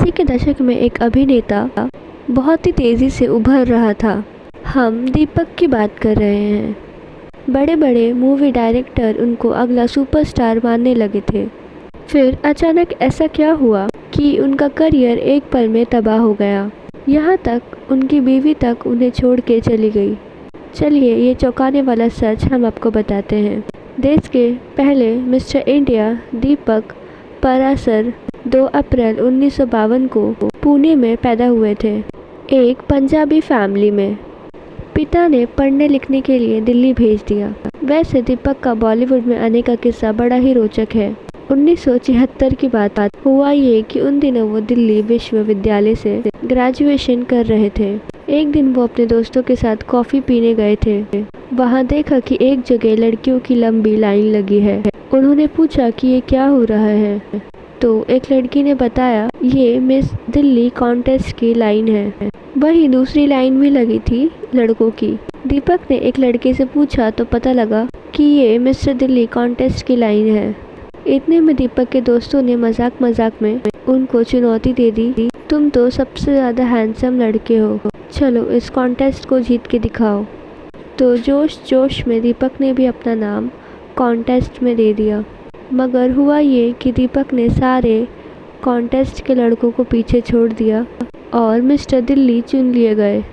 80 के दशक में एक अभिनेता बहुत ही तेज़ी से उभर रहा था। हम दीपक की बात कर रहे हैं। बड़े बड़े मूवी डायरेक्टर उनको अगला सुपरस्टार मानने लगे थे। फिर अचानक ऐसा क्या हुआ कि उनका करियर एक पल में तबाह हो गया। यहाँ तक उनकी बीवी तक उन्हें छोड़ के चली गई। चलिए ये चौंकाने वाला सच हम आपको बताते हैं। देश के पहले मिस्टर इंडिया दीपक परासर 2 अप्रैल 1952 को पुणे में पैदा हुए थे, एक पंजाबी फैमिली में। पिता ने पढ़ने लिखने के लिए दिल्ली भेज दिया। वैसे दीपक का बॉलीवुड में आने का किस्सा बड़ा ही रोचक है। 1976 की बात हुआ ये कि उन दिनों वो दिल्ली विश्वविद्यालय से ग्रेजुएशन कर रहे थे। एक दिन वो अपने दोस्तों के साथ कॉफ़ी पीने गए थे। वहाँ देखा कि एक जगह लड़कियों की लंबी लाइन लगी है। उन्होंने पूछा कि ये क्या हो रहा है, तो एक लड़की ने बताया ये मिस दिल्ली कॉन्टेस्ट की लाइन है। वहीं दूसरी लाइन भी लगी थी लड़कों की। दीपक ने एक लड़के से पूछा तो पता लगा कि ये मिस्टर दिल्ली कॉन्टेस्ट की लाइन है। इतने में दीपक के दोस्तों ने मजाक मजाक में उनको चुनौती दे दी, तुम तो सबसे ज़्यादा हैंडसम लड़के हो, चलो इस कॉन्टेस्ट को जीत के दिखाओ। तो जोश जोश में दीपक ने भी अपना नाम कॉन्टेस्ट में दे दिया। मगर हुआ ये कि दीपक ने सारे कॉन्टेस्ट के लड़कों को पीछे छोड़ दिया और मिस्टर दिल्ली चुन लिए गए।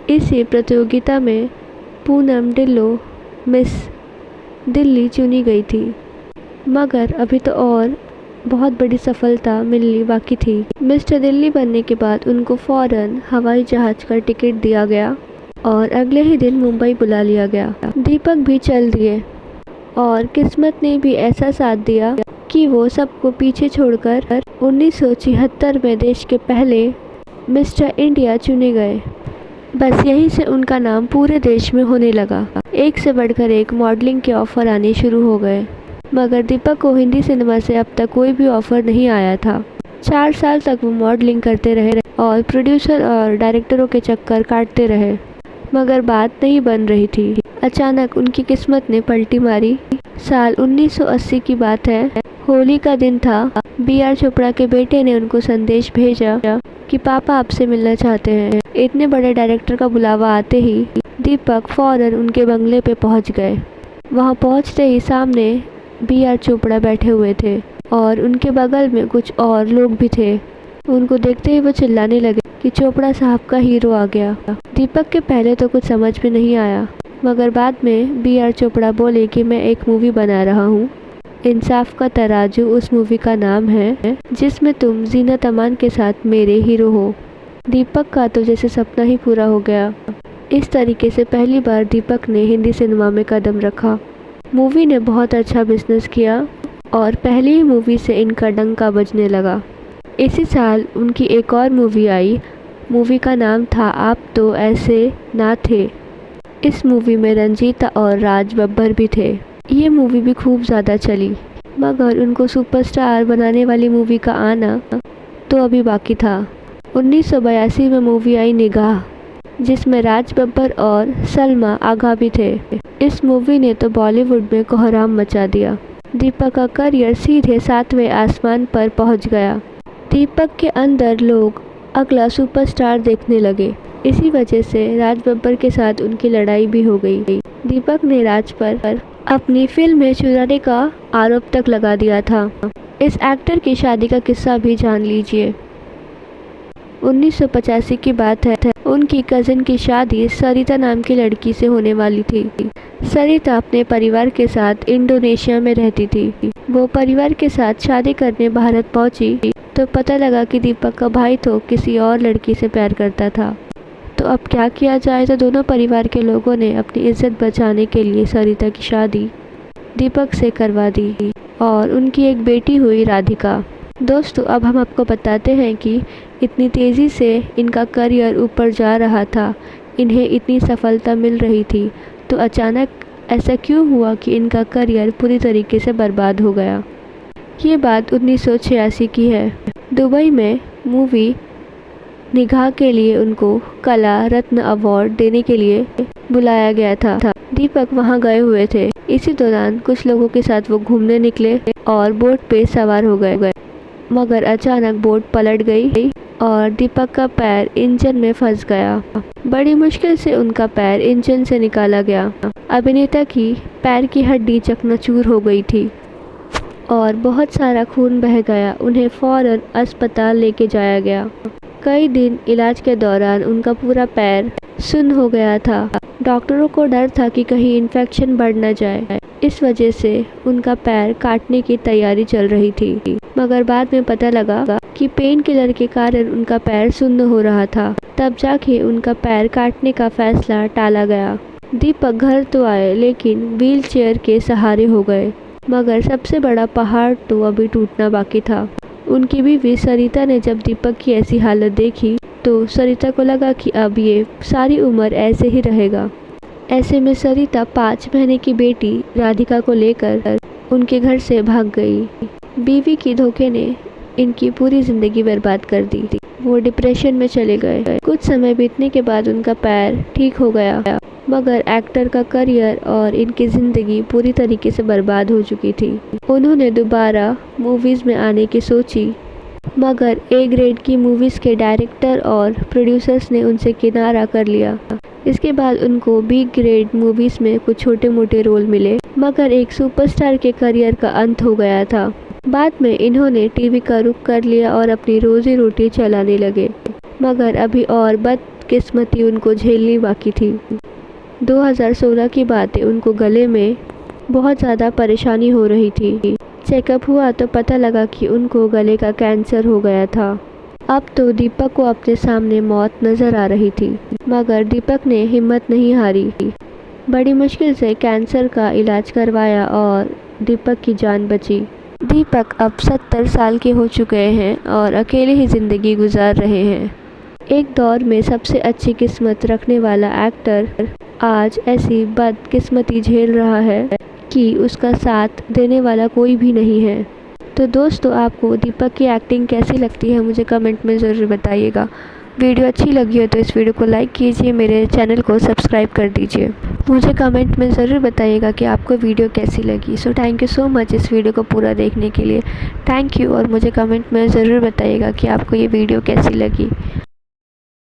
इसी प्रतियोगिता में पूनम ढिल्लों मिस दिल्ली चुनी गई थी। मगर अभी तो और बहुत बड़ी सफलता मिलनी बाकी थी। मिस्टर दिल्ली बनने के बाद उनको फ़ौरन हवाई जहाज़ का टिकट दिया गया और अगले ही दिन मुंबई बुला लिया गया। दीपक भी चल दिए और किस्मत ने भी ऐसा साथ दिया कि वो सबको पीछे छोड़कर 1976 में देश के पहले मिस्टर इंडिया चुने गए। बस यहीं से उनका नाम पूरे देश में होने लगा। एक से बढ़कर एक मॉडलिंग के ऑफ़र आने शुरू हो गए। मगर दीपक को हिंदी सिनेमा से अब तक कोई भी ऑफ़र नहीं आया था। 4 साल तक वो मॉडलिंग करते रहे और प्रोड्यूसर और डायरेक्टरों के चक्कर काटते रहे, मगर बात नहीं बन रही थी। अचानक उनकी किस्मत ने पलटी मारी। साल 1980 की बात है, होली का दिन था। B.R. चोपड़ा के बेटे ने उनको संदेश भेजा कि पापा आपसे मिलना चाहते हैं। इतने बड़े डायरेक्टर का बुलावा आते ही दीपक फ़ौरन उनके बंगले पे पहुंच गए। वहां पहुंचते ही सामने B.R. चोपड़ा बैठे हुए थे और उनके बगल में कुछ और लोग भी थे। उनको देखते ही वो चिल्लाने लगे कि चोपड़ा साहब का हीरो आ गया। दीपक के पहले तो कुछ समझ में नहीं आया, मगर बाद में B.R. चोपड़ा बोले कि मैं एक मूवी बना रहा हूँ, इंसाफ का तराजू उस मूवी का नाम है, जिसमें तुम जीनत अमान के साथ मेरे हीरो हो। दीपक का तो जैसे सपना ही पूरा हो गया। इस तरीके से पहली बार दीपक ने हिंदी सिनेमा में कदम रखा। मूवी ने बहुत अच्छा बिजनेस किया और पहली ही मूवी से इनका डंका बजने लगा। इसी साल उनकी एक और मूवी आई। मूवी का नाम था आप तो ऐसे ना थे। इस मूवी में रंजीता और राज बब्बर भी थे। ये मूवी भी खूब ज़्यादा चली, मगर उनको सुपरस्टार बनाने वाली मूवी का आना तो अभी बाकी था। 1982 में मूवी आई निगाह, जिसमें राज बब्बर और सलमा आगा भी थे। इस मूवी ने तो बॉलीवुड में कोहराम मचा दिया। दीपक का करियर सीधे 7वें आसमान पर पहुंच गया। दीपक के अंदर लोग अगला सुपरस्टार देखने लगे। इसी वजह से राज बब्बर के साथ उनकी लड़ाई भी हो गई। दीपक ने राज पर अपनी फिल्में चुराने का आरोप तक लगा दिया था। इस एक्टर की शादी का किस्सा भी जान लीजिए। 1985 की बात है, उनकी कज़न की शादी सरिता नाम की लड़की से होने वाली थी। सरिता अपने परिवार के साथ इंडोनेशिया में रहती थी। वो परिवार के साथ शादी करने भारत पहुंची तो पता लगा कि दीपक का भाई तो किसी और लड़की से प्यार करता था। तो अब क्या किया जाए, तो दोनों परिवार के लोगों ने अपनी इज्जत बचाने के लिए सरिता की शादी दीपक से करवा दी और उनकी एक बेटी हुई राधिका। दोस्तों, अब हम आपको बताते हैं कि इतनी तेज़ी से इनका करियर ऊपर जा रहा था, इन्हें इतनी सफलता मिल रही थी, तो अचानक ऐसा क्यों हुआ कि इनका करियर पूरी तरीके से बर्बाद हो गया। ये बात 1986 की है। दुबई में मूवी निगाह के लिए उनको कला रत्न अवार्ड देने के लिए बुलाया गया था। दीपक वहां गए हुए थे। इसी दौरान कुछ लोगों के साथ वो घूमने निकले और बोट पे सवार हो गए। मगर अचानक बोट पलट गई और दीपक का पैर इंजन में फंस गया। बड़ी मुश्किल से उनका पैर इंजन से निकाला गया। अभिनेता की पैर की हड्डी चकनाचूर हो गई थी और बहुत सारा खून बह गया। उन्हें फौरन अस्पताल लेके जाया गया। कई दिन इलाज के दौरान उनका पूरा पैर सुन्न हो गया था। डॉक्टरों को डर था कि कहीं इन्फेक्शन बढ़ न जाए, इस वजह से उनका पैर काटने की तैयारी चल रही थी। मगर बाद में पता लगा कि पेन किलर के कारण उनका पैर सुन्न हो रहा था। तब जाके उनका पैर काटने का फैसला टाला गया। दीपक घर तो आए लेकिन व्हील चेयर के सहारे हो गए। मगर सबसे बड़ा पहाड़ तो अभी टूटना बाकी था। उनकी बीवी सरिता ने जब दीपक की ऐसी हालत देखी तो सरिता को लगा कि अब ये सारी उम्र ऐसे ही रहेगा। ऐसे में सरिता 5 महीने की बेटी राधिका को लेकर उनके घर से भाग गई। बीवी की धोखे ने इनकी पूरी जिंदगी बर्बाद कर दी। वो डिप्रेशन में चले गए। कुछ समय बीतने के बाद उनका पैर ठीक हो गया, मगर एक्टर का करियर और इनकी ज़िंदगी पूरी तरीके से बर्बाद हो चुकी थी। उन्होंने दोबारा मूवीज़ में आने की सोची, मगर ए ग्रेड की मूवीज़ के डायरेक्टर और प्रोड्यूसर्स ने उनसे किनारा कर लिया। इसके बाद उनको बी ग्रेड मूवीज़ में कुछ छोटे मोटे रोल मिले, मगर एक सुपरस्टार के करियर का अंत हो गया था। बाद में इन्होंने टीवी का रुख कर लिया और अपनी रोजी रोटी चलाने लगे, मगर अभी और बदकिस्मती उनको झेलनी बाकी थी। 2016 की बात है। उनको गले में बहुत ज़्यादा परेशानी हो रही थी। चेकअप हुआ तो पता लगा कि उनको गले का कैंसर हो गया था। अब तो दीपक को अपने सामने मौत नज़र आ रही थी, मगर दीपक ने हिम्मत नहीं हारी। बड़ी मुश्किल से कैंसर का इलाज करवाया और दीपक की जान बची। दीपक अब 70 साल के हो चुके हैं और अकेले ही ज़िंदगी गुजार रहे हैं। एक दौर में सबसे अच्छी किस्मत रखने वाला एक्टर आज ऐसी बदकिस्मती झेल रहा है कि उसका साथ देने वाला कोई भी नहीं है। तो दोस्तों, आपको दीपक की एक्टिंग कैसी लगती है मुझे कमेंट में ज़रूर बताइएगा। वीडियो अच्छी लगी हो तो इस वीडियो को लाइक कीजिए, मेरे चैनल को सब्सक्राइब कर दीजिए। मुझे कमेंट में ज़रूर बताइएगा कि आपको वीडियो कैसी लगी। So thank you so much इस वीडियो को पूरा देखने के लिए। Thank you. और मुझे कमेंट में ज़रूर बताइएगा कि आपको ये वीडियो कैसी लगी।